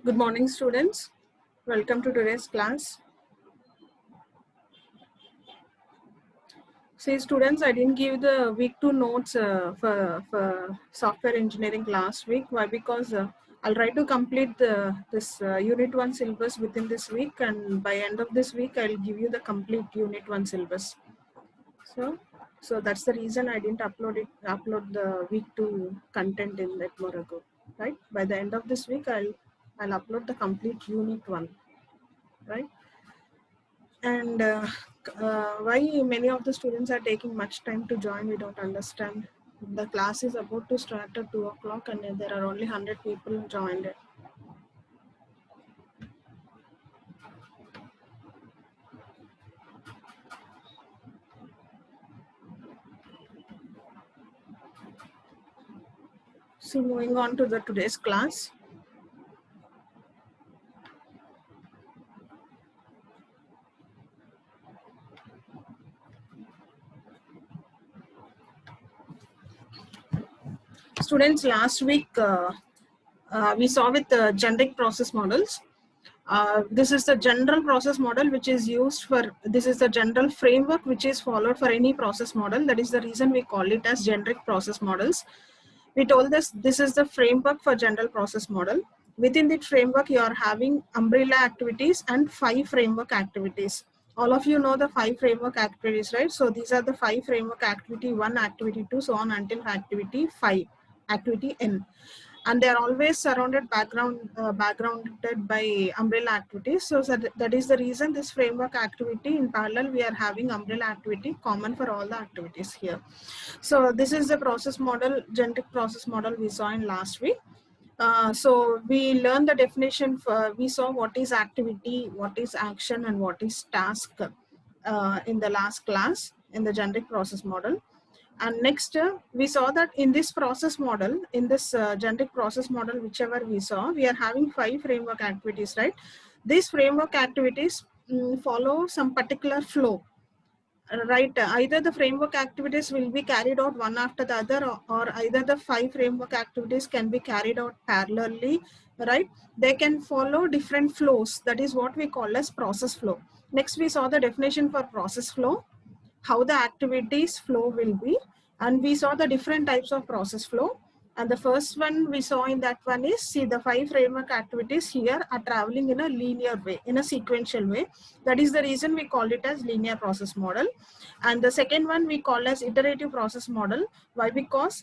Good morning, students. Welcome to today's class. See, students, I didn't give the week 2 notes for software engineering last week. Why? Because I'll try to complete this unit 1 syllabus within this week, and by end of this week, I'll give you the complete unit 1 syllabus. So that's the reason I didn't upload the week 2 content in that more ago. Right? By the end of this week, I'll upload the complete unit 1. Right? And why many of the students are taking much time to join, we don't understand. The class is about to start at 2 o'clock and there are only 100 people joined. So moving on to the today's class. Students, last week we saw with the generic process models. This is the general process model which is used for, this is the general framework which is followed for any process model. That is the reason we call it as generic process models. We told this is the framework for general process model. Within the framework, you are having umbrella activities and 5 framework activities. All of you know the 5 framework activities, right? So these are the 5 framework activity 1, activity 2, so on until activity 5, activity N. And they are always surrounded backgrounded by umbrella activities. So that is the reason this framework activity in parallel, we are having umbrella activity common for all the activities here. So this is the process model, generic process model we saw in last week. So we learned the definition we saw what is activity, what is action, and what is task in the last class in the generic process model. And next, we saw that in this process model, in this generic process model, whichever we saw, we are having 5 framework activities, right? These framework activities follow some particular flow. Right, either the framework activities will be carried out one after the other, or either the 5 framework activities can be carried out parallelly, right? They can follow different flows. That is what we call as process flow. Next, we saw the definition for process flow, how the activities flow will be, and we saw the different types of process flow. And the first one we saw in that one is, see, the 5 framework activities here are traveling in a linear way, in a sequential way. That is the reason we call it as linear process model. And the second one we call as iterative process model. Why? Because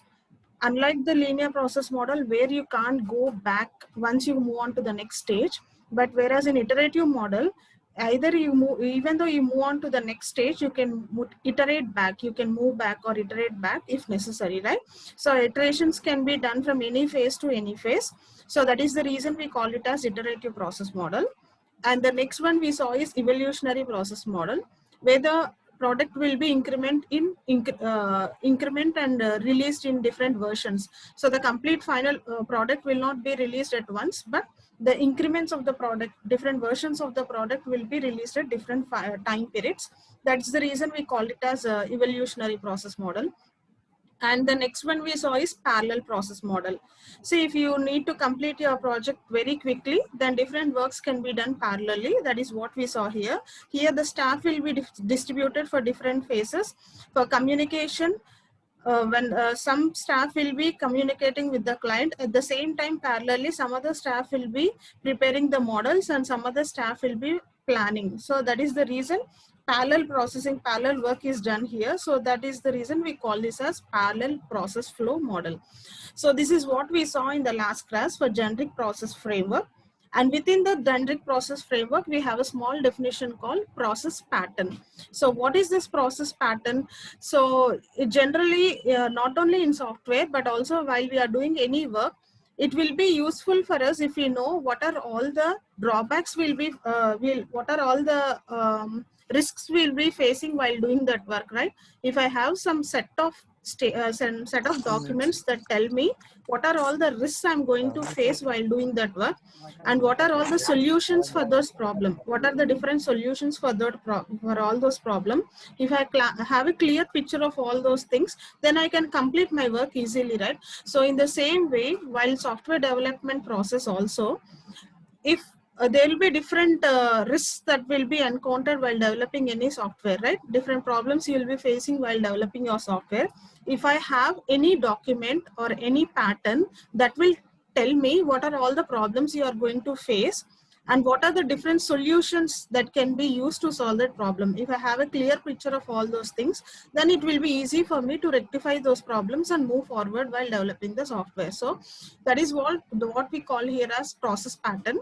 unlike the linear process model where you can't go back once you move on to the next stage, but whereas in iterative model, either you move, even though you move on to the next stage, you can iterate back, you can move back or iterate back if necessary, right? So iterations can be done from any phase to any phase. So that is the reason we call it as iterative process model. And the next one we saw is evolutionary process model, where the product will be increment and released in different versions. So the complete final product will not be released at once, but the increments of the product, different versions of the product will be released at different time periods. That's the reason we call it as evolutionary process model. And the next one we saw is parallel process model. See, if you need to complete your project very quickly, then different works can be done parallelly. That is what we saw here. Here the staff will be distributed for different phases. For communication, when some staff will be communicating with the client, at the same time parallelly some other staff will be preparing the models and some other staff will be planning. So that is the reason parallel processing, parallel work is done here. So that is the reason we call this as parallel process flow model. So this is what we saw in the last class for generic process framework. And within the generic process framework, we have a small definition called process pattern. So what is this process pattern? So generally, not only in software, but also while we are doing any work, it will be useful for us if we know what are all the drawbacks will be, what are all the risks we'll be facing while doing that work, right? If I have some set of documents that tell me what are all the risks I'm going to face while doing that work, and what are all the solutions for those problems, what are the different solutions for for all those problems. If I have a clear picture of all those things, then I can complete my work easily, right? So in the same way, while software development process also, if there will be different risks that will be encountered while developing any software, right? Different problems you will be facing while developing your software. If I have any document or any pattern that will tell me what are all the problems you are going to face and what are the different solutions that can be used to solve that problem. If I have a clear picture of all those things, then it will be easy for me to rectify those problems and move forward while developing the software. So that is what we call here as process pattern.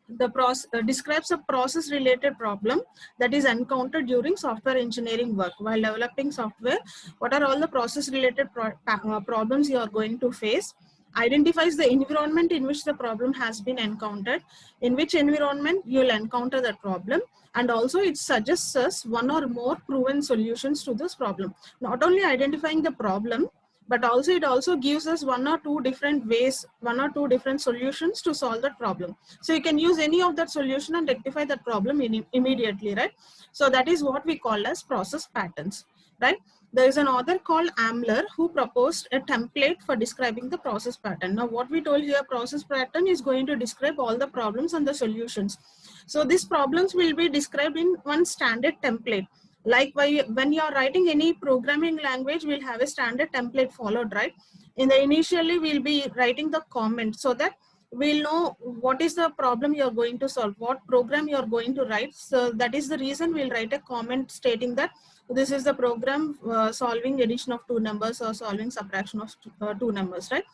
The process describes a process related problem that is encountered during software engineering work. While developing software, what are all the process related problems you are going to face, identifies the environment in which the problem has been encountered, in which environment you will encounter that problem, and also it suggests us one or more proven solutions to this problem. Not only identifying the problem, but also it also gives us one or two different ways, one or two different solutions to solve that problem. So you can use any of that solution and rectify that problem immediately, right? So that is what we call as process patterns, right? There is an author called Amler who proposed a template for describing the process pattern. Now what we told here, process pattern is going to describe all the problems and the solutions. So these problems will be described in one standard template. Like when you are writing any programming language, we'll have a standard template followed, right? In the initially, we'll be writing the comment so that we'll know what is the problem you're going to solve, what program you're going to write. So that is the reason we'll write a comment stating that this is the program solving addition of two numbers or solving subtraction of two numbers, right?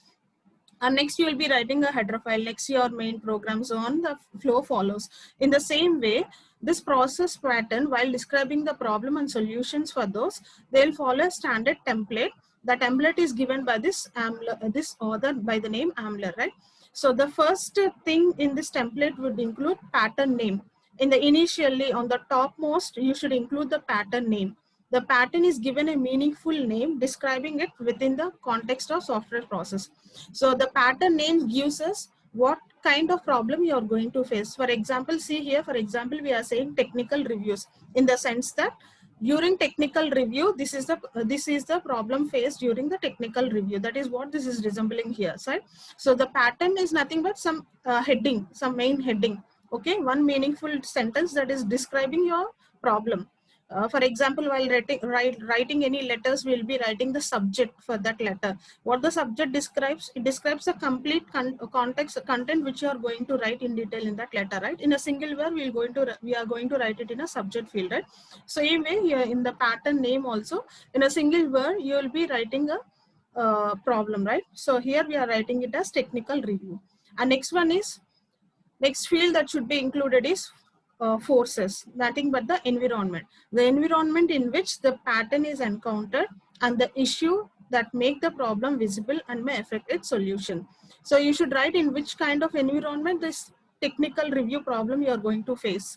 And next you will be writing a header file, next your main program, so on the flow follows. In the same way, this process pattern, while describing the problem and solutions for those, they'll follow a standard template. The template is given by this this author by the name Amler, right? So the first thing in this template would include pattern name. In the initially on the topmost, you should include the pattern name. The pattern is given a meaningful name describing it within the context of software process. So the pattern name gives us what kind of problem you are going to face. For example, see here, for example, we are saying technical reviews in the sense that during technical review, this is the problem faced during the technical review. That is what this is resembling here, right? So the pattern is nothing but some heading, some main heading. Okay, one meaningful sentence that is describing your problem. For example, while writing any letters, we'll be writing the subject for that letter. What the subject describes, it describes the complete content which you are going to write in detail in that letter, right? In a single word, we are going to write it in a subject field, right? Same way here in the pattern name also, in a single word, you will be writing a problem, right? So here we are writing it as technical review. And next field that should be included is forces, nothing but the environment in which the pattern is encountered and the issue that make the problem visible and may affect its solution. So you should write in which kind of environment this technical review problem you are going to face.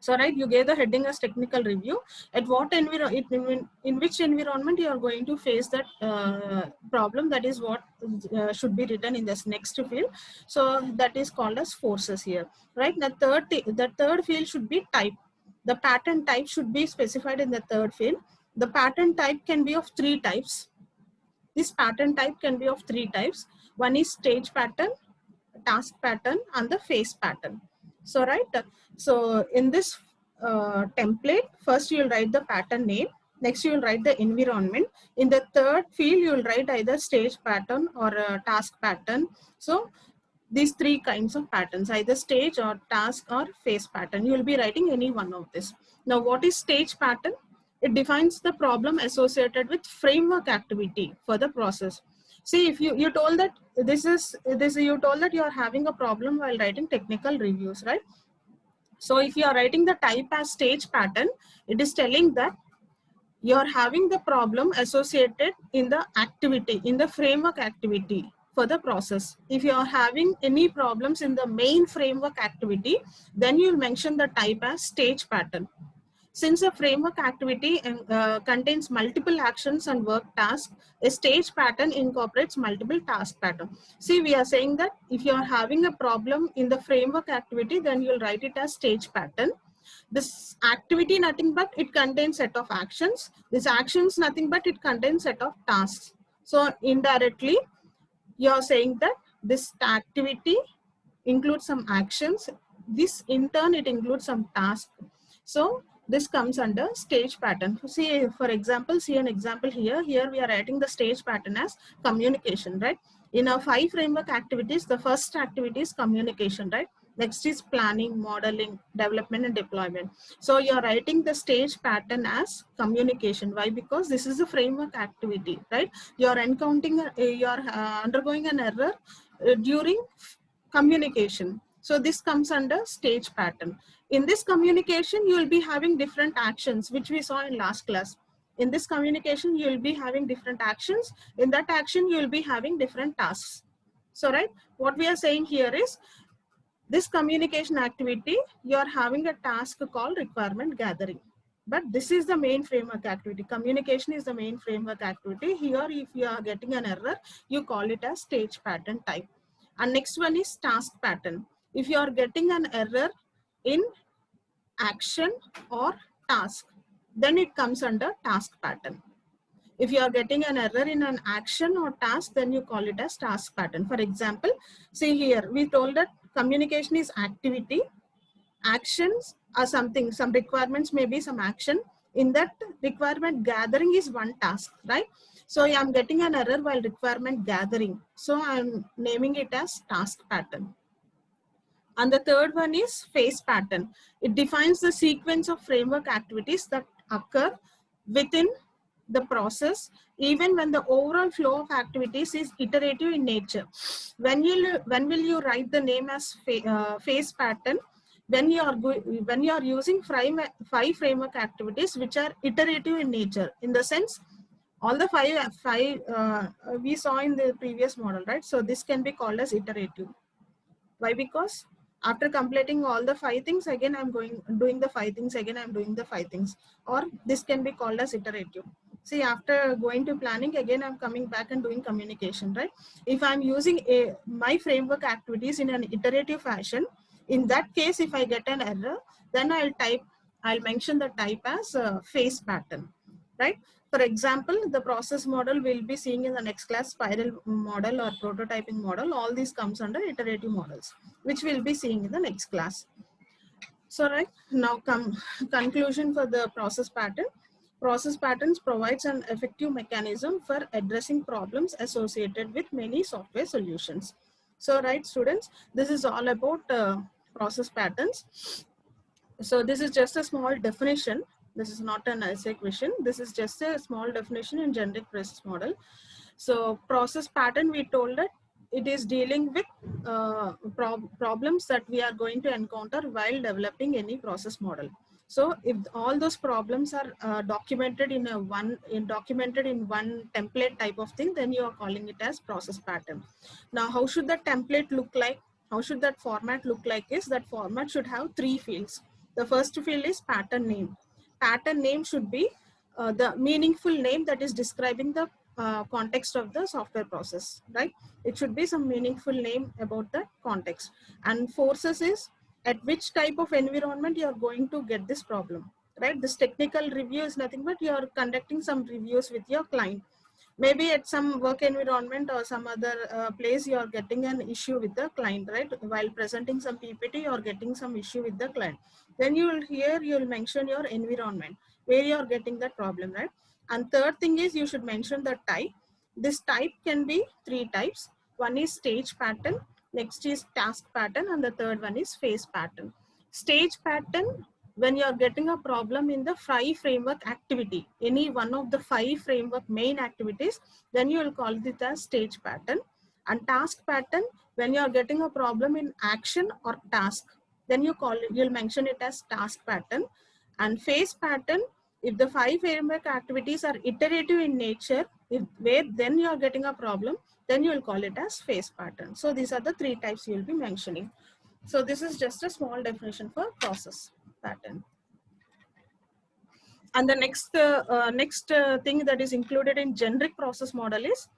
So right, you gave the heading as technical review. At what in which environment you are going to face that problem, that is what should be written in this next field. So that is called as forces here, right? The third field should be type. The pattern type should be specified in the third field. The pattern type can be of three types. This pattern type can be of three types. One is stage pattern, task pattern, and the phase pattern. So right, so in this template, first you will write the pattern name, next you will write the environment. In the third field, you will write either stage pattern or task pattern. So these three kinds of patterns, either stage or task or phase pattern, you will be writing any one of this. Now what is stage pattern? It defines the problem associated with framework activity for the process. See, if you told that you told that you are having a problem while writing technical reviews, right? So if you are writing the type as stage pattern, it is telling that you are having the problem associated in the activity, in the framework activity for the process. If you are having any problems in the main framework activity, then you will mention the type as stage pattern. Since a framework activity contains multiple actions and work tasks, a stage pattern incorporates multiple task pattern. See, we are saying that if you are having a problem in the framework activity, then you'll write it as stage pattern. This activity nothing but it contains set of actions. This actions nothing but it contains set of tasks. So indirectly, you are saying that this activity includes some actions. This in turn, it includes some tasks. So this comes under stage pattern. See, for example, see an example here. Here we are writing the stage pattern as communication, right? In our 5 framework activities, the first activity is communication, right? Next is planning, modeling, development, and deployment. So you're writing the stage pattern as communication. Why? Because this is a framework activity, right? You're encountering, you're undergoing an error during communication. So this comes under stage pattern. In this communication, you will be having different actions, which we saw in last class. In this communication, you will be having different actions. In that action, you will be having different tasks. So, right, what we are saying here is, this communication activity, you are having a task called requirement gathering. But this is the main framework activity. Communication is the main framework activity. Here, if you are getting an error, you call it as stage pattern type. And next one is task pattern. If you are getting an error in action or task, then it comes under task pattern. If you are getting an error in an action or task, then you call it as task pattern. For example, see here, we told that communication is activity. Actions are something, some requirements may be some action. In that, requirement gathering is one task, right? So I am getting an error while requirement gathering. So I am naming it as task pattern. And the third one is phase pattern. It defines the sequence of framework activities that occur within the process, even when the overall flow of activities is iterative in nature. When will you write the name as phase pattern? When you are using 5 framework activities which are iterative in nature, in the sense all the five we saw in the previous model, right? So this can be called as iterative. Why? Because after completing all the 5 things, again I'm doing the 5 things, again I'm doing the 5 things, or this can be called as iterative. See, after going to planning, again I'm coming back and doing communication, right? If I'm using my framework activities in an iterative fashion, in that case, if I get an error, then I'll mention the type as phase pattern, right? For example, the process model we'll be seeing in the next class, spiral model or prototyping model. All these comes under iterative models, which we'll be seeing in the next class. So, right, now conclusion for the process pattern. Process patterns provides an effective mechanism for addressing problems associated with many software solutions. So, right, students, this is all about process patterns. So this is just a small definition. This is not an essay question. This is just a small definition in generic process model. So process pattern, we told that it is dealing with problems that we are going to encounter while developing any process model. So if all those problems are documented in one template type of thing, then you are calling it as process pattern. Now, how should that template look like? How should that format look like? Is that format should have 3 fields. The first field is pattern name. Pattern name should be the meaningful name that is describing the context of the software process, right? It should be some meaningful name about the context. And forces is at which type of environment you are going to get this problem, right? This technical review is nothing but you are conducting some reviews with your client. Maybe at some work environment or some other place, you are getting an issue with the client, right? While presenting some PPT, you are getting some issue with the client. Then you will mention your environment where you are getting that problem, right? And third thing is you should mention the type. This type can be 3 types. One is stage pattern, next is task pattern, and the third one is phase pattern. Stage pattern, when you are getting a problem in the 5 framework activity, any one of the 5 framework main activities, then you will call it as stage pattern. And task pattern, when you are getting a problem in action or task, then you'll mention it as task pattern. And phase pattern, if the 5 framework activities are iterative in nature, where then you are getting a problem, then you will call it as phase pattern. So these are the 3 types you will be mentioning. So this is just a small definition for process pattern. And the next thing that is included in generic process model is,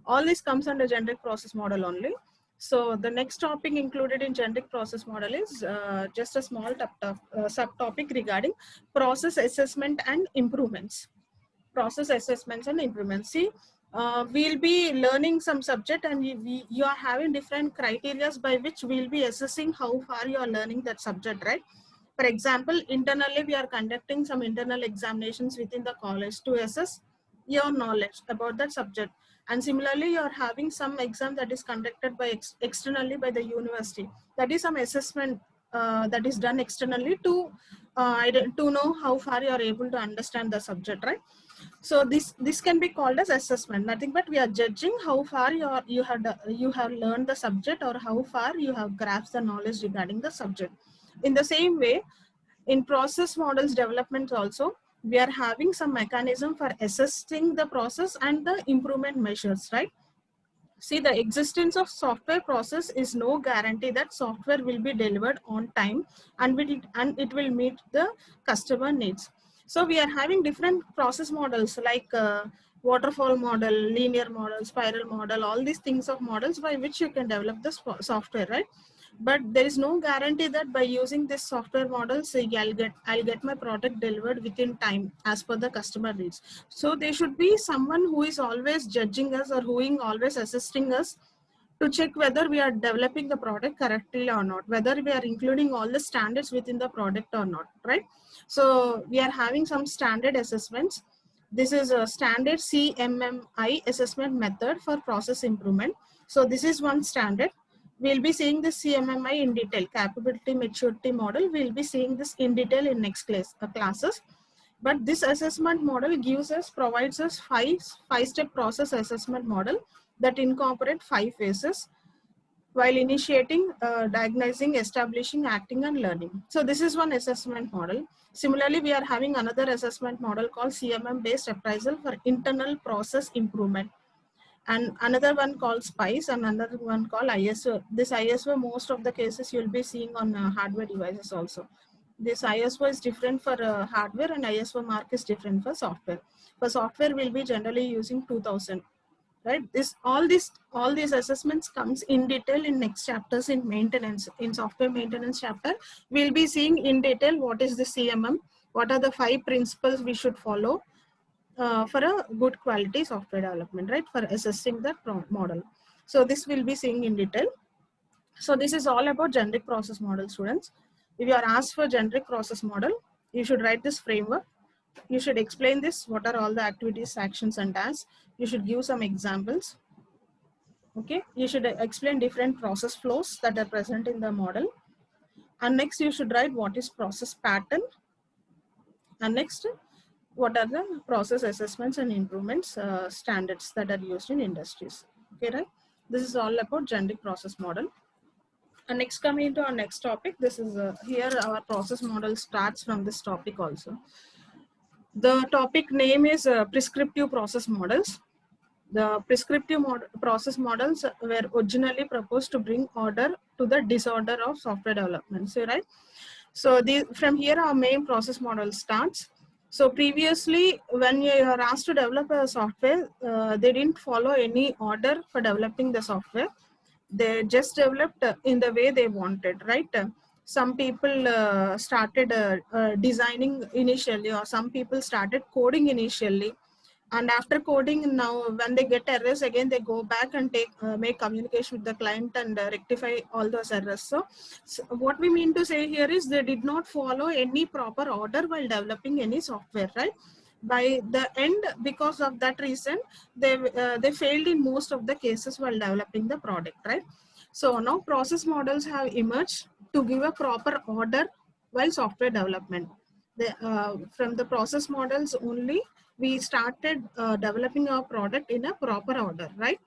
all this comes under generic process model only. So the next topic included in generic process model is just a small subtopic regarding process assessment and improvements. Process assessments and improvements. See, we'll be learning some subject, and you are having different criteria by which we'll be assessing how far you are learning that subject, right? For example, internally we are conducting some internal examinations within the college to assess your knowledge about that subject. And similarly, you are having some exam that is conducted by externally by the university. That is some assessment that is done externally to know how far you are able to understand the subject, right? So this can be called as assessment. Nothing but we are judging how far you have learned the subject, or how far you have grasped the knowledge regarding the subject. In the same way, in process models development also, we are having some mechanism for assessing the process and the improvement measures, right? See, the existence of software process is no guarantee that software will be delivered on time and it will meet the customer needs. So we are having different process models like waterfall model, linear model, spiral model, all these things of models by which you can develop the software, right? But there is no guarantee that by using this software model, say I'll get my product delivered within time as per the customer needs. So there should be someone who is always judging us, or who is always assisting us to check whether we are developing the product correctly or not, whether we are including all the standards within the product or not, right? So we are having some standard assessments. This is a standard CMMI assessment method for process improvement. So this is one standard. We'll be seeing this CMMI in detail, capability maturity model. We'll be seeing this in detail in next classes. But this assessment model provides us five-step process assessment model that incorporate 5 phases while initiating, diagnosing, establishing, acting, and learning. So this is one assessment model. Similarly, we are having another assessment model called CMM-based appraisal for internal process improvement, and another one called SPICE, and another one called ISO. This ISO, most of the cases you'll be seeing on hardware devices also. This ISO is different for hardware, and ISO mark is different for software. For software, we'll be generally using 2000, right? All these assessments comes in detail in next chapters in maintenance. In software maintenance chapter, we'll be seeing in detail what is the CMM, what are the 5 principles we should follow for a good quality software development, right? For assessing the model. So this will be seeing in detail. So this is all about generic process model, students. If you are asked for generic process model, you should write this framework. You should explain this, what are all the activities, actions, and tasks. You should give some examples. Okay, you should explain different process flows that are present in the model. And next you should write what is process pattern. And next, what are the process assessments and improvements standards that are used in industries. Okay, right? This is all about generic process model. And next, coming to our next topic, this is here our process model starts from this topic also. The topic name is prescriptive process models. The prescriptive process models were originally proposed to bring order to the disorder of software development. So, right? So from here our main process model starts. So previously, when you are asked to develop a software, they didn't follow any order for developing the software. They just developed in the way they wanted, right? Some people started designing initially, or some people started coding initially. And after coding, now when they get errors, again they go back and make communication with the client and rectify all those errors. So what we mean to say here is they did not follow any proper order while developing any software, right? By the end, because of that reason, they failed in most of the cases while developing the product, right? So now process models have emerged to give a proper order while software development. From the process models only, we started developing our product in a proper order, right?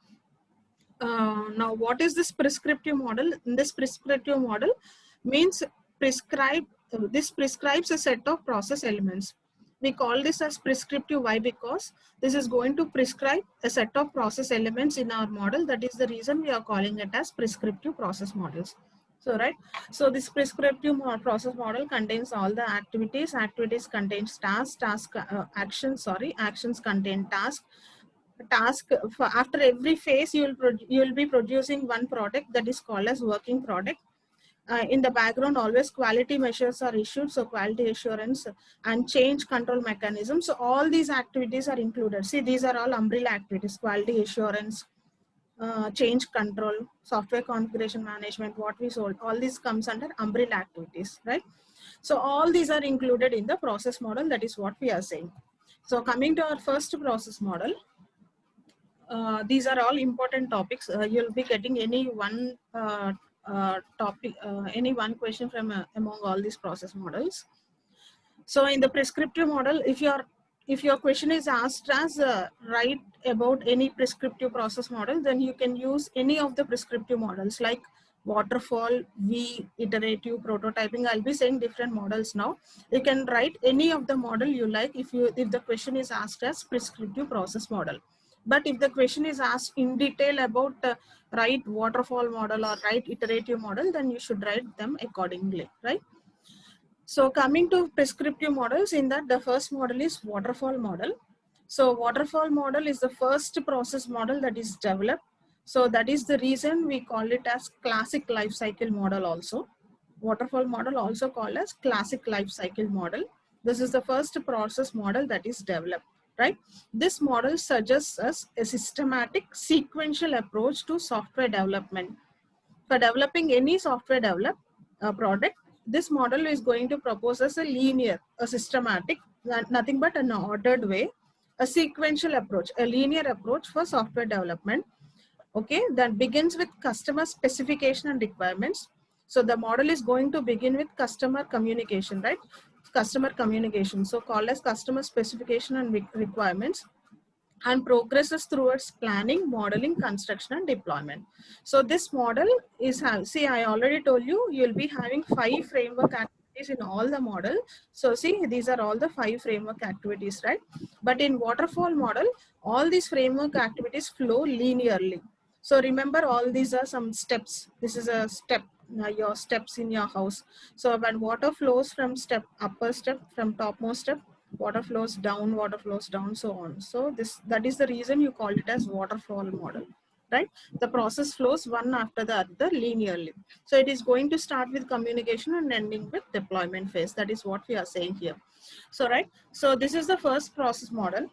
Now, what is this prescriptive model? This prescriptive model means this prescribes a set of process elements. We call this as prescriptive. Why? Because this is going to prescribe a set of process elements in our model. That is the reason we are calling it as prescriptive process models. So, right. So this prescriptive process model contains all the activities. Activities contains actions. Actions contain task. For after every phase, you will be producing one product that is called as working product. in the background, always quality measures are issued. So quality assurance and change control mechanisms. So all these activities are included. See, these are all umbrella activities: quality assurance, change control, software configuration management, what we sold. All this comes under umbrella activities, right? So all these are included in the process model. That is what we are saying. So coming to our first process model, these are all important topics. You'll be getting any one topic, any one question from among all these process models. So in the prescriptive model, if your question is asked as write about any prescriptive process model, then you can use any of the prescriptive models like waterfall, V, iterative, prototyping. I'll be saying different models now. You can write any of the model you like if the question is asked as prescriptive process model. But if the question is asked in detail about write waterfall model or write iterative model, then you should write them accordingly, right? So coming to prescriptive models, in that the first model is waterfall model. So waterfall model is the first process model that is developed. So that is the reason we call it as classic life cycle model also. Waterfall model also called as classic life cycle model. This is the first process model that is developed, right? This model suggests us a systematic sequential approach to software development. For developing any software product, this model is going to propose us a linear, a systematic, nothing but an ordered way, a sequential approach, a linear approach for software development. Okay, that begins with customer specification and requirements. So the model is going to begin with customer communication, right? Customer communication, so called as customer specification and requirements, and progresses towards planning, modeling, construction, and deployment. So this model is, see, I already told you, you'll be having 5 framework activities in all the model. So see, these are all the 5 framework activities, right? But in waterfall model, all these framework activities flow linearly. So remember, all these are some steps. This is a step, your steps in your house. So when water flows from upper step, from topmost step, water flows down, so on. So that is the reason you call it as waterfall model, right? The process flows one after the other linearly. So it is going to start with communication and ending with deployment phase. That is what we are saying here. So right, so this is the first process model.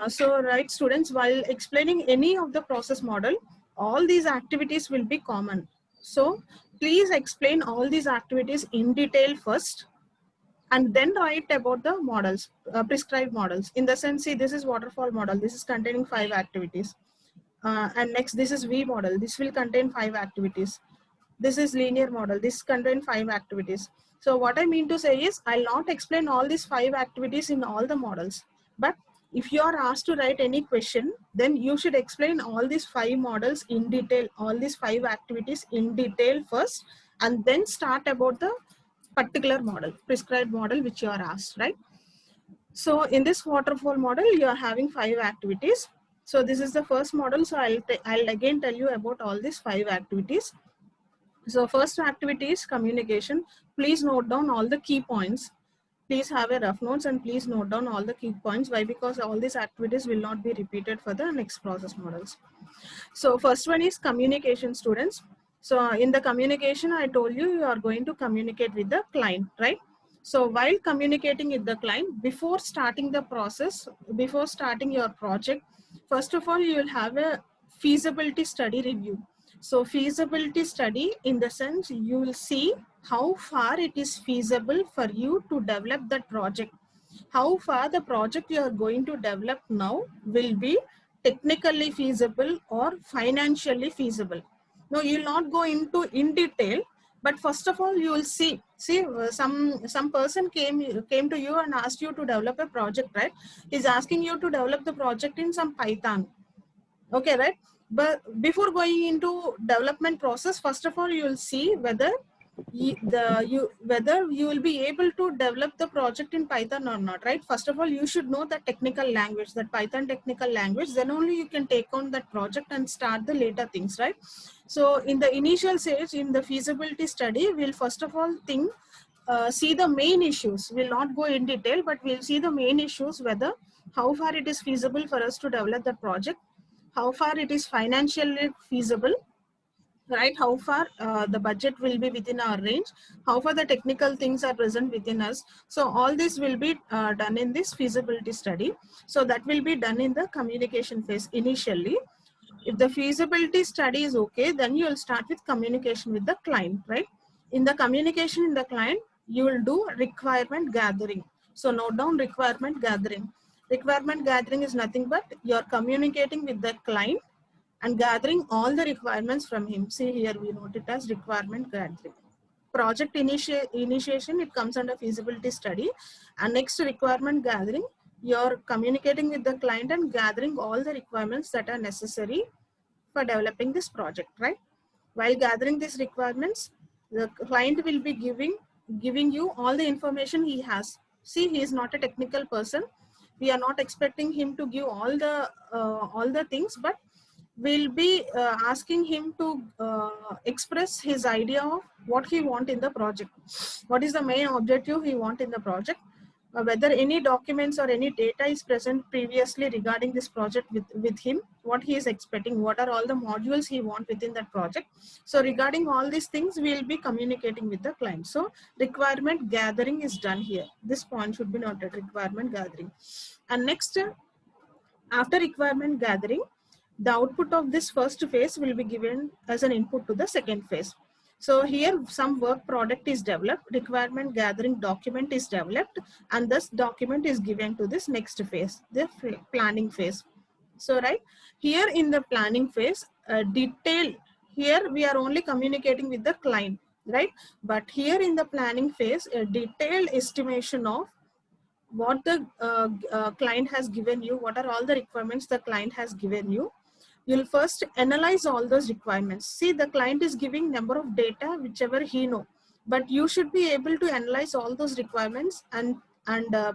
So right, students, while explaining any of the process model, all these activities will be common. So please explain all these activities in detail first, and then write about the models, prescribed models. In the sense, see, this is waterfall model. This is containing 5 activities. And next, this is V model. This will contain 5 activities. This is linear model. This contains 5 activities. So what I mean to say is, I'll not explain all these 5 activities in all the models. But if you are asked to write any question, then you should explain all these 5 models in detail, all these 5 activities in detail first, and then start about the particular model, prescribed model, which you are asked, right? So in this waterfall model, you are having 5 activities. So this is the first model. So I'll again tell you about all these 5 activities. So first activity is communication. Please note down all the key points. Please have a rough notes and please note down all the key points. Why? Because all these activities will not be repeated for the next process models. So first one is communication, students. So in the communication, I told you, you are going to communicate with the client, right? So while communicating with the client, before starting the process, before starting your project, first of all, you will have a feasibility study review. So feasibility study, in the sense, you will see how far it is feasible for you to develop that project. How far the project you are going to develop now will be technically feasible or financially feasible. No, you will not go into in detail, but first of all, you will see some person came to you and asked you to develop a project, right? He's asking you to develop the project in some Python. Okay, right? But before going into development process, first of all, you will see whether whether you will be able to develop the project in Python or not, right? First of all, you should know the technical language, that Python technical language. Then only you can take on that project and start the later things, right? So in the initial stage, in the feasibility study, we'll first of all see the main issues. We'll not go in detail, but we'll see the main issues, whether how far it is feasible for us to develop the project, how far it is financially feasible, right? How far the budget will be within our range, how far the technical things are present within us. So all this will be done in this feasibility study. So that will be done in the communication phase initially. If the feasibility study is okay, then you will start with communication with the client, right? In the communication in the client, you will do requirement gathering. So note down requirement gathering. Requirement gathering is nothing but you're communicating with the client and gathering all the requirements from him. See here, we note it as requirement gathering. Project initiation, it comes under feasibility study. And next, requirement gathering, you're communicating with the client and gathering all the requirements that are necessary for developing this project, right? While gathering these requirements, the client will be giving you all the information he has. See, he is not a technical person. We are not expecting him to give all the things, but we'll be asking him to express his idea of what he want in the project. What is the main objective he want in the project? Whether any documents or any data is present previously regarding this project with him, what he is expecting, what are all the modules he want within that project. So regarding all these things, we'll be communicating with the client. So requirement gathering is done here. This point should be noted, requirement gathering. And next, after requirement gathering, the output of this first phase will be given as an input to the second phase. So here some work product is developed, requirement gathering document is developed, and this document is given to this next phase, the planning phase. So right here in the planning phase, detail, here we are only communicating with the client, right? But here in the planning phase, a detailed estimation of what the client has given you, what are all the requirements the client has given you. You'll first analyze all those requirements. See, the client is giving number of data, whichever he know, but you should be able to analyze all those requirements and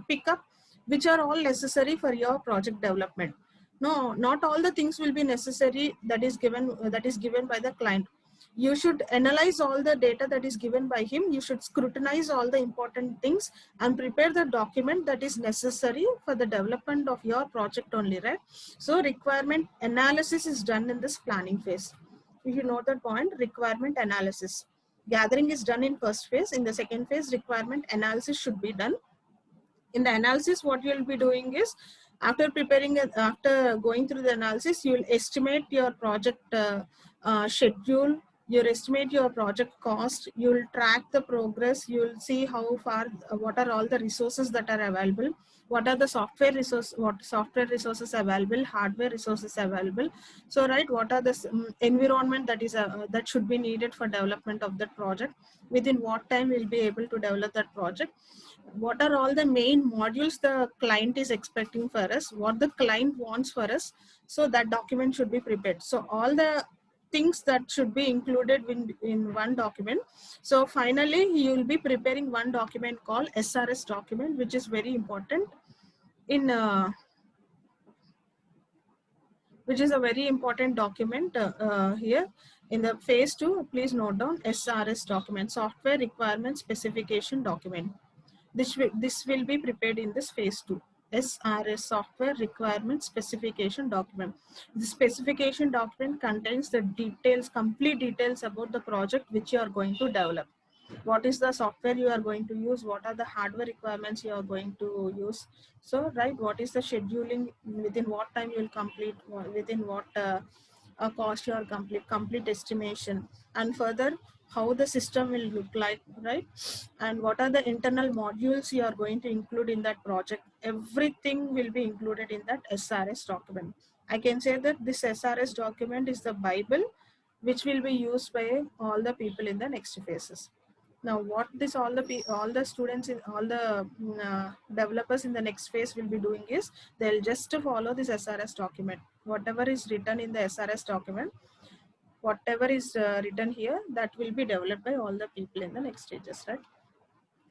pick up which are all necessary for your project development. No, not all the things will be necessary that is given by the client. You should analyze all the data that is given by him. You should scrutinize all the important things and prepare the document that is necessary for the development of your project only, right? So requirement analysis is done in this planning phase. If you note that point, requirement analysis. Gathering is done in first phase. In the second phase, requirement analysis should be done. In the analysis, what you will be doing is, after going through the analysis, you will estimate your project schedule, you'll estimate your project cost, you'll track the progress, you'll see how far, what are all the resources that are available, what are the what software resources available, hardware resources available. So right, what are the environment that is that should be needed for development of that project, within what time we'll be able to develop that project, what are all the main modules the client is expecting for us, what the client wants for us. So that document should be prepared. So all the things that should be included in one document. So finally, you will be preparing one document called SRS document, which is very important in which is a very important document here in the phase 2. Please note down SRS document, software requirement specification document. This will be prepared in this phase 2. SRS, software requirement specification document. The specification document contains the details, complete details about the project which you are going to develop. What is the software you are going to use, what are the hardware requirements you are going to use. So right, what is the scheduling, within what time you will complete, within what cost you are complete estimation, and further how the system will look like, right? And what are the internal modules you are going to include in that project. Everything will be included in that SRS document. I can say that this SRS document is the Bible which will be used by all the people in the next phases. Now, what this all the students in all the developers in the next phase will be doing is, they'll just follow this SRS document. Whatever is written in the SRS document, whatever is written here, that will be developed by all the people in the next stages, right?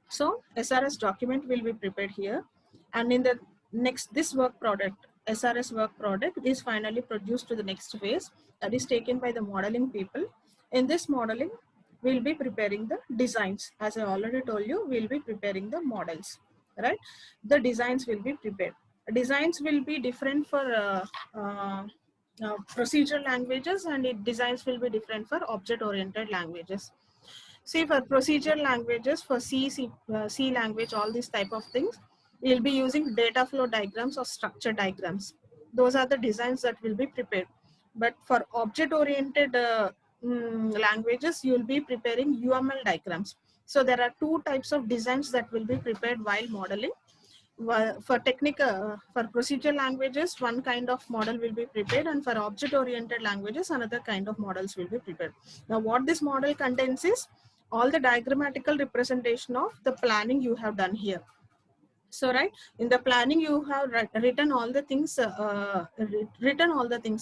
So SRS document will be prepared here, and in the next, this work product, SRS work product, is finally produced to the next phase, that is taken by the modeling people. In this modeling, we'll be preparing the designs. As I already told you, we'll be preparing the models, right? The designs will be prepared. Designs will be different for procedural languages, and it designs will be different for object-oriented languages. See, for procedural languages, for C language, all these type of things, we'll be using data flow diagrams or structure diagrams. Those are the designs that will be prepared. But for object-oriented languages, you'll be preparing UML diagrams. So there are two types of designs that will be prepared while modeling. For for procedural languages, one kind of model will be prepared, and for object oriented languages, another kind of models will be prepared. Now what this model contains is all the diagrammatical representation of the planning you have done here. So right, in the planning you have written all the things,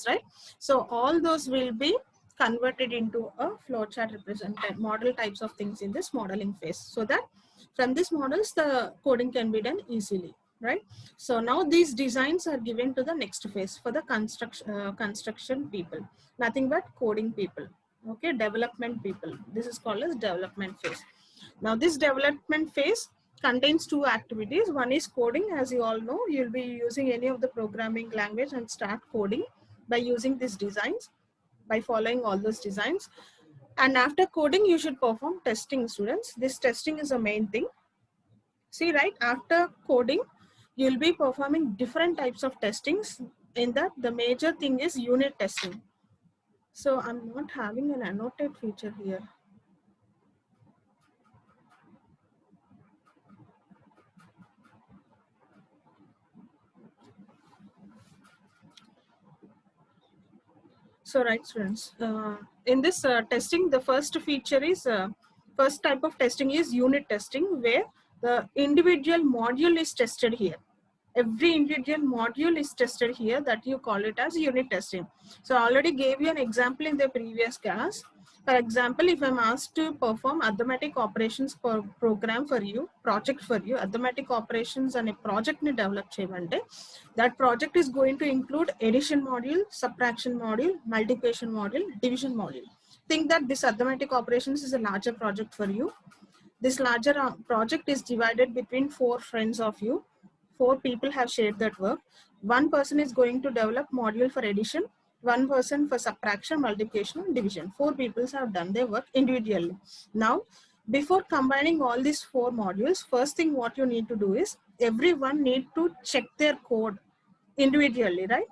right? So all those will be converted into a flowchart represented model types of things in this modeling phase, so that from these models the coding can be done easily, right? So now these designs are given to the next phase for the construction people, nothing but coding people, okay, development people. This is called as development phase. Now this development phase contains two activities. One is coding. As you all know, you'll be using any of the programming language and start coding by using these designs, by following all those designs. And after coding, you should perform testing, students. This testing is a main thing. See, right, after coding, you'll be performing different types of testings. In that, the major thing is unit testing. So I'm not having an annotate feature here. So right, students, in this testing, the first feature is, first type of testing is unit testing, where the individual module is tested here. Every individual module is tested here, that you call it as unit testing. So I already gave you an example in the previous class. For example, if I'm asked to perform arithmetic operations program for you, project for you, arithmetic operations and a project ni develop cheyante, that project is going to include addition module, subtraction module, multiplication module, division module. Think that this arithmetic operations is a larger project for you. This larger project is divided between 4 friends of you. 4 people have shared that work. One person is going to develop module for addition, one person for subtraction, multiplication, and division. 4 people have done their work individually. Now, before combining all these 4 modules, first thing what you need to do is everyone need to check their code individually, right?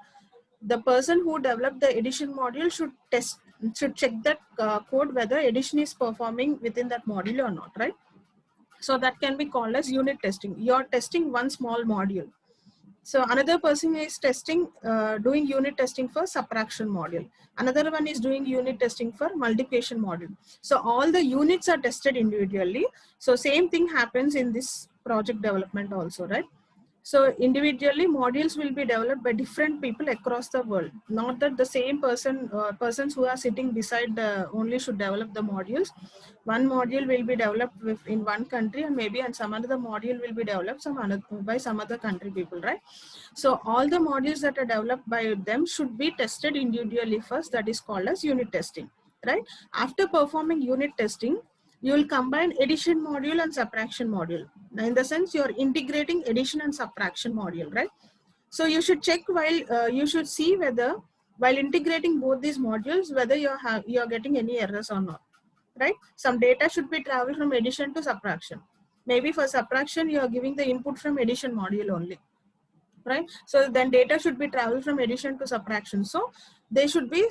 The person who developed the addition module should check that code whether addition is performing within that module or not, right? So that can be called as unit testing. You're testing one small module. So another person is doing unit testing for subtraction module. Another one is doing unit testing for multiplication module. So all the units are tested individually. So same thing happens in this project development also, right? So individually modules will be developed by different people across the world. Not that the same persons who are sitting beside only should develop the modules. One module will be developed in one country, and maybe and some other module will be developed by some other country people, right? So all the modules that are developed by them should be tested individually first. That is called as unit testing, right? After performing unit testing, you will combine addition module and subtraction module. Now, in the sense, you are integrating addition and subtraction module, right? So you should check you should see whether while integrating both these modules, whether you're getting any errors or not, right? Some data should be traveled from addition to subtraction. Maybe for subtraction, you are giving the input from addition module only, right? So then data should be traveled from addition to subtraction. So they should be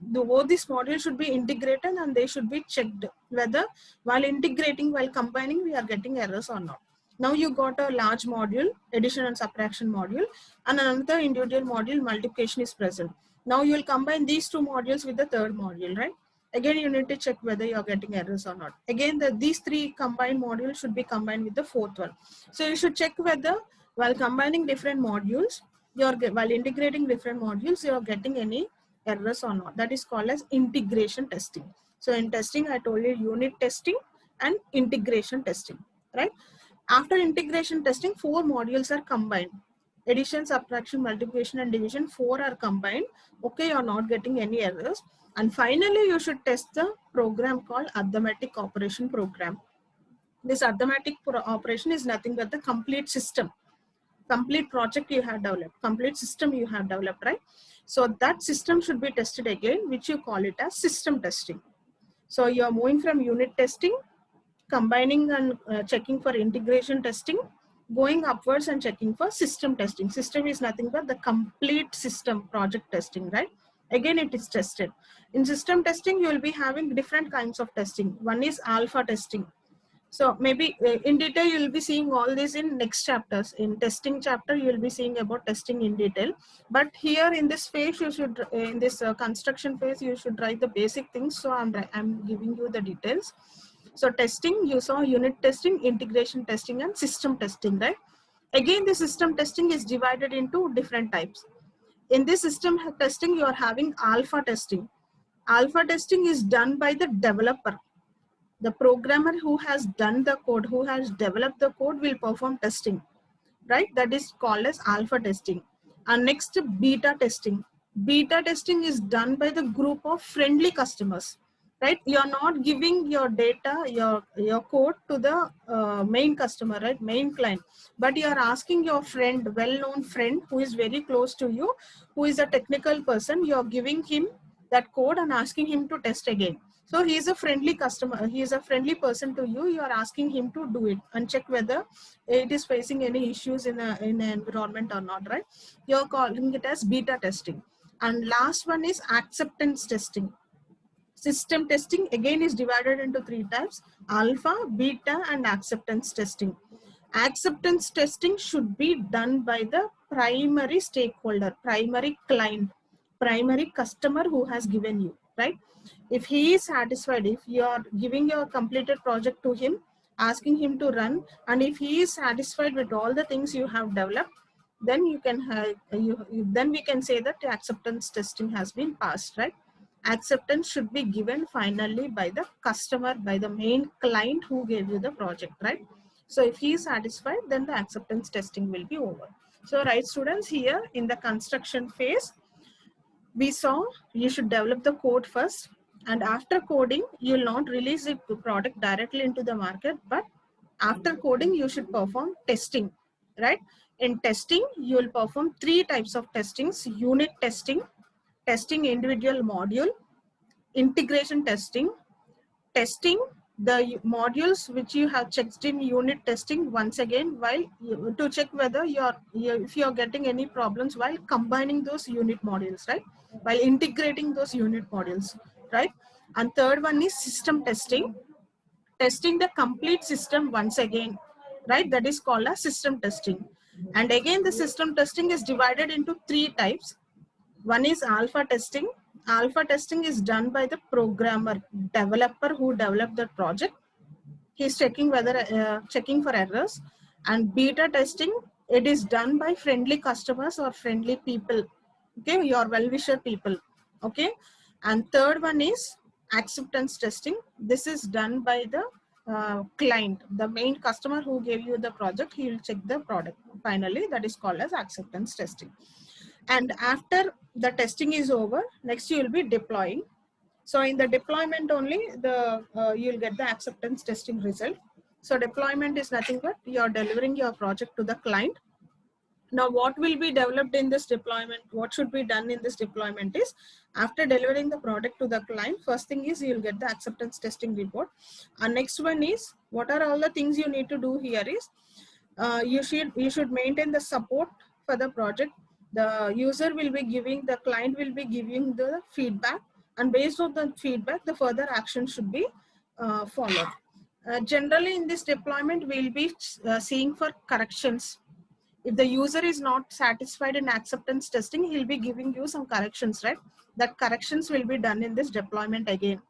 both these modules should be integrated, and they should be checked whether while integrating, while combining, we are getting errors or not. Now you got a large module, addition and subtraction module, and another individual module, multiplication, is present. Now you will combine these 2 modules with the third module, right? Again, you need to check whether you are getting errors or not. Again, these 3 combined modules should be combined with the 4th one. So you should check whether while combining different modules, while integrating different modules, you are getting any errors or not. That is called as integration testing. So in testing, I told you unit testing and integration testing, right? After integration testing, 4 modules are combined. Addition, subtraction, multiplication, and division, 4 are combined. Okay, you're not getting any errors. And finally, you should test the program called arithmetic operation program. This arithmetic operation is nothing but the complete system. complete project you have developed, complete system you have developed, right? So that system should be tested again, which you call it as system testing. So you are moving from unit testing, combining and checking for integration testing, going upwards and checking for system testing. System is nothing but the complete system project testing, right? Again, it is tested. In system testing, you will be having different kinds of testing. One is alpha testing. So maybe in detail, you'll be seeing all this in next chapters. In testing chapter, you'll be seeing about testing in detail. But here in this phase, you should, in this construction phase, you should write the basic things. So I'm giving you the details. So testing, you saw unit testing, integration testing, and system testing, right? Again, the system testing is divided into different types. In this system testing, you are having alpha testing. Alpha testing is done by the developer. The programmer who has done the code, who has developed the code, will perform testing, right? That is called as alpha testing. And next, beta testing. Beta testing is done by the group of friendly customers, right? You are not giving your data, your code to the main customer, right? Main client, but you are asking your friend, well-known friend who is very close to you, who is a technical person. You are giving him that code and asking him to test again. So he is a friendly customer. He is a friendly person to you. You are asking him to do it and check whether it is facing any issues in an environment or not, right? You're calling it as beta testing. And last one is acceptance testing. System testing again is divided into three types: alpha, beta, and acceptance testing. Acceptance testing should be done by the primary stakeholder, primary client, primary customer who has given you, right? If he is satisfied, if you are giving your completed project to him, asking him to run, and if he is satisfied with all the things you have developed, then you can have, then we can say that the acceptance testing has been passed, right? Acceptance should be given finally by the customer, by the main client who gave you the project, right? So if he is satisfied, then the acceptance testing will be over. So right, students, here in the construction phase, we saw you should develop the code first, and after coding, you will not release the product directly into the market, but after coding, you should perform testing, right? In testing, you will perform three types of testings: unit testing, testing individual module, integration testing, testing the modules which you have checked in unit testing once again, while to check whether if you're getting any problems while combining those unit modules, right? While integrating those unit modules, right? And third one is system testing, testing the complete system once again, right? That is called as system testing. And again, the system testing is divided into three types. One is alpha testing. Alpha testing is done by the programmer, developer who developed the project. He's checking whether checking for errors. And beta testing, it is done by friendly customers or friendly people, okay, your well-wisher people, okay. And third one is acceptance testing. This is done by the client, the main customer who gave you the project. He will check the product finally. That is called as acceptance testing. And after the testing is over, next you will be deploying. So in the deployment only, you'll get the acceptance testing result. So deployment is nothing but you're delivering your project to the client. Now, what will be developed in this deployment? What should be done in this deployment is, after delivering the product to the client, first thing is you'll get the acceptance testing report. And next one is, what are all the things you need to do here is, you should maintain the support for the project. The user will be giving, the client will be giving the feedback, and based on the feedback, the further action should be followed. Generally in this deployment, we'll be seeing for corrections. If the user is not satisfied in acceptance testing, he'll be giving you some corrections, right? That corrections will be done in this deployment again,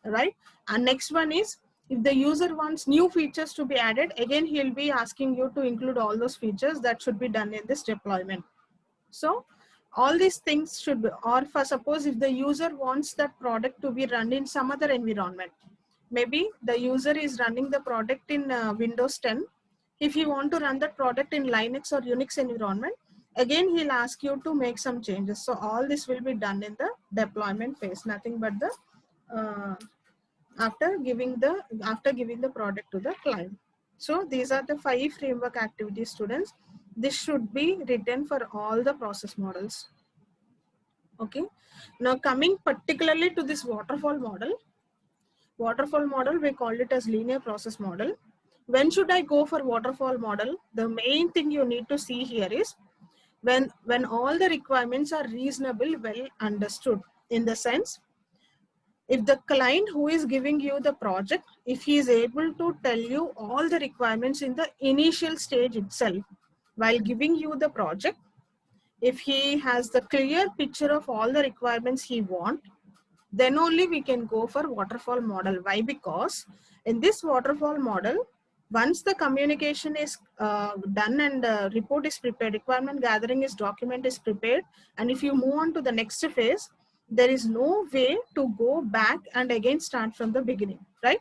right? And next one is, if the user wants new features to be added, again, he'll be asking you to include all those features that should be done in this deployment. So all these things should be, or for suppose if the user wants that product to be run in some other environment, maybe the user is running the product in Windows 10. If you want to run that product in Linux or Unix environment, again, he'll ask you to make some changes. So all this will be done in the deployment phase, nothing but the after giving the product to the client. So these are the 5 framework activities, students. This should be written for all the process models. Okay. Now coming particularly to this waterfall model we call it as linear process model. When should I go for waterfall model? The main thing you need to see here is when all the requirements are reasonable, well understood, in the sense, if the client who is giving you the project, if he is able to tell you all the requirements in the initial stage itself while giving you the project, if he has the clear picture of all the requirements he wants, then only we can go for waterfall model. Why? Because in this waterfall model, once the communication is done and report is prepared, requirement gathering is document is prepared, and if you move on to the next phase, there is no way to go back and again start from the beginning, right?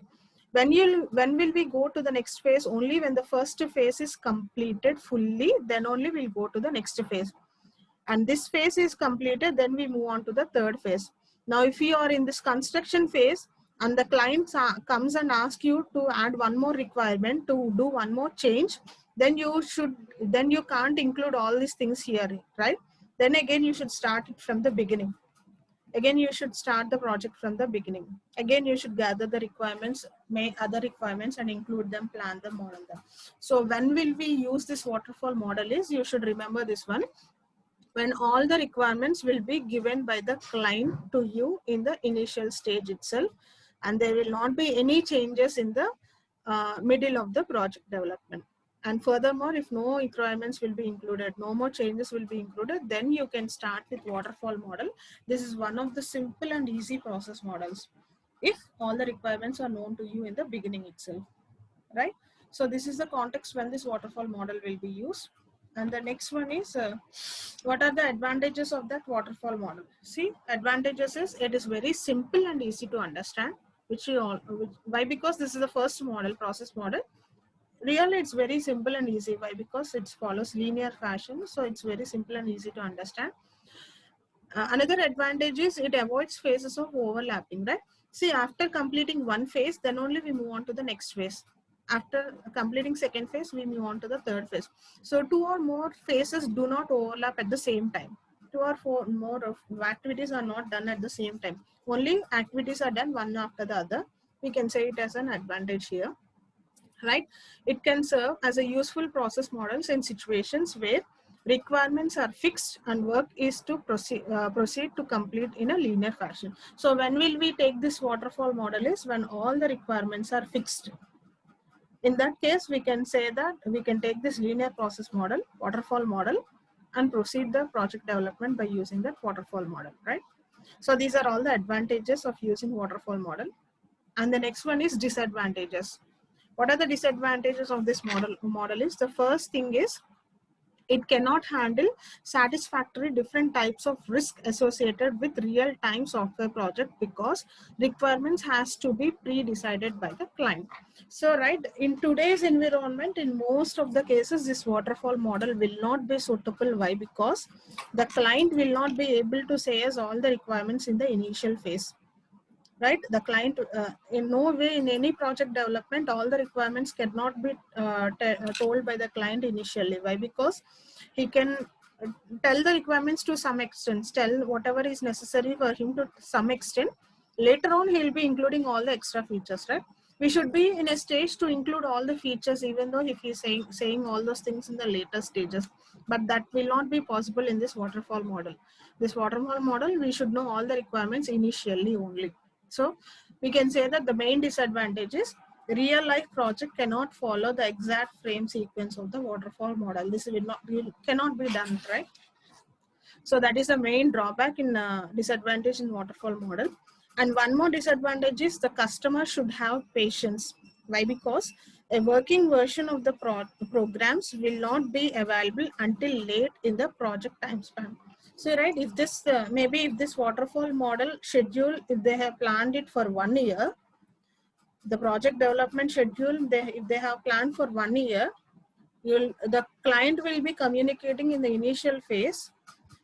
When will we go to the next phase? Only when the first phase is completed fully, then only we'll go to the next phase. And this phase is completed, then we move on to the third phase. Now, if you are in this construction phase and the client comes and asks you to add one more requirement, to do one more change, then you can't include all these things here, right? Then again, you should start it from the beginning. Again, you should start the project from the beginning. Again, you should gather the requirements, make other requirements and include them, plan them, model them. So when will we use this waterfall model is, you should remember this one, when all the requirements will be given by the client to you in the initial stage itself, and there will not be any changes in the middle of the project development. And furthermore, if no requirements will be included, no more changes will be included, then you can start with waterfall model. This is one of the simple and easy process models if all the requirements are known to you in the beginning itself, right? So this is the context when this waterfall model will be used. And the next one is, what are the advantages of that waterfall model? See, advantages is it is very simple and easy to understand, why? Because this is the first model, process model. Really, it's very simple and easy. Why? Because it follows linear fashion, so it's very simple and easy to understand. Another advantage is it avoids phases of overlapping, right? See, after completing one phase, then only we move on to the next phase. After completing second phase, we move on to the third phase. So two or more phases do not overlap at the same time. Two or four more of activities are not done at the same time. Only activities are done one after the other. We can say it as an advantage here, right? It can serve as a useful process models in situations where requirements are fixed and work is to proceed to complete in a linear fashion. So when will we take this waterfall model is when all the requirements are fixed. In that case, we can say that we can take this linear process model, waterfall model, and proceed the project development by using that waterfall model, right? So these are all the advantages of using waterfall model. And the next one is disadvantages. What are the disadvantages of this model is, the first thing is it cannot handle satisfactory different types of risk associated with real-time software project because requirements has to be pre-decided by the client. So right, in today's environment, in most of the cases, this waterfall model will not be suitable. Why? Because the client will not be able to say as all the requirements in the initial phase, right? The client, in no way in any project development, all the requirements cannot be told by the client initially. Why? Because he can tell the requirements to some extent, tell whatever is necessary for him to some extent. Later on, he'll be including all the extra features, right? We should be in a stage to include all the features, even though if he's saying all those things in the later stages, but that will not be possible in this waterfall model. This waterfall model, we should know all the requirements initially only. So we can say that the main disadvantage is real life project cannot follow the exact frame sequence of the waterfall model. This cannot be done, right? So that is the main drawback in disadvantage in waterfall model. And one more disadvantage is the customer should have patience. Why? Because a working version of the programs will not be available until late in the project time span. So right, if this maybe if this waterfall model schedule, if they have planned it for 1 year, the project development schedule, if they have planned for 1 year, the client will be communicating in the initial phase,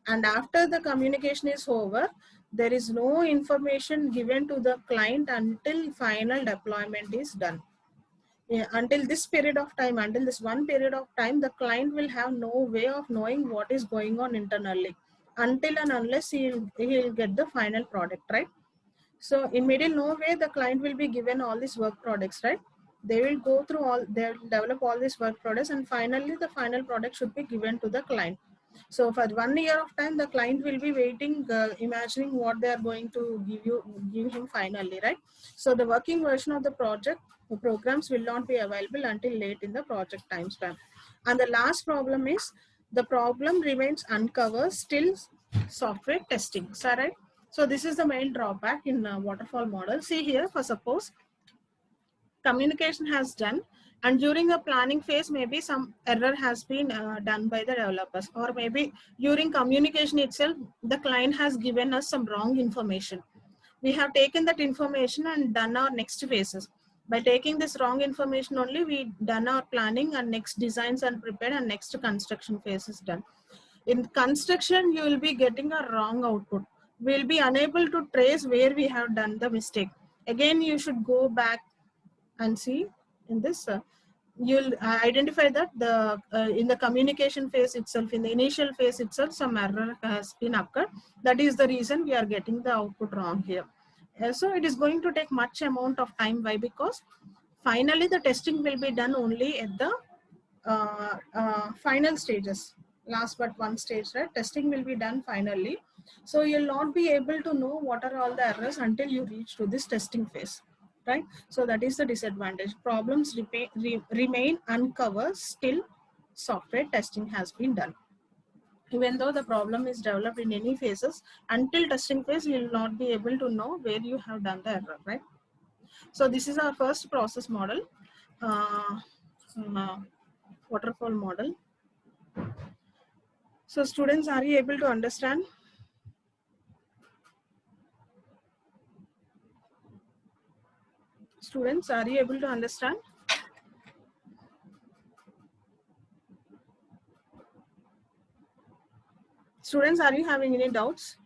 and after the communication is over, there is no information given to the client until final deployment is done. until this period of time, until this one period of time, the client will have no way of knowing what is going on internally until and unless he'll get the final product, right? So in middle, no way the client will be given all these work products, right? They will go through all, they will develop all these work products, and finally the final product should be given to the client. So for 1 year of time, the client will be waiting, imagining what they are going to give him finally, right? So the working version of the project, the programs will not be available until late in the project time span. And the last problem is the problem remains uncovered, still software testing. So, right? So this is the main drawback in waterfall model. See here, for suppose communication has done, and during the planning phase maybe some error has been done by the developers, or maybe during communication itself the client has given us some wrong information. We have taken that information and done our next phases. By taking this wrong information only, we done our planning and next designs and prepared, and next construction phase is done. In construction you will be getting a wrong output. We'll be unable to trace where we have done the mistake. Again, you should go back and see in this, you'll identify that the in the communication phase itself, in the initial phase itself, some error has been occurred. That is the reason we are getting the output wrong here. So it is going to take much amount of time. Why? Because finally the testing will be done only at the final stages, last but one stage, right? Testing will be done finally. So you'll not be able to know what are all the errors until you reach to this testing phase, right? So that is the disadvantage. Problems remain uncovered, still software testing has been done. Even though the problem is developed in any phases, until testing phase you will not be able to know where you have done the error, right? So this is our first process model, uh, uh, waterfall model. So students, are you able to understand? Students, are you able to understand? Students, are you having any doubts?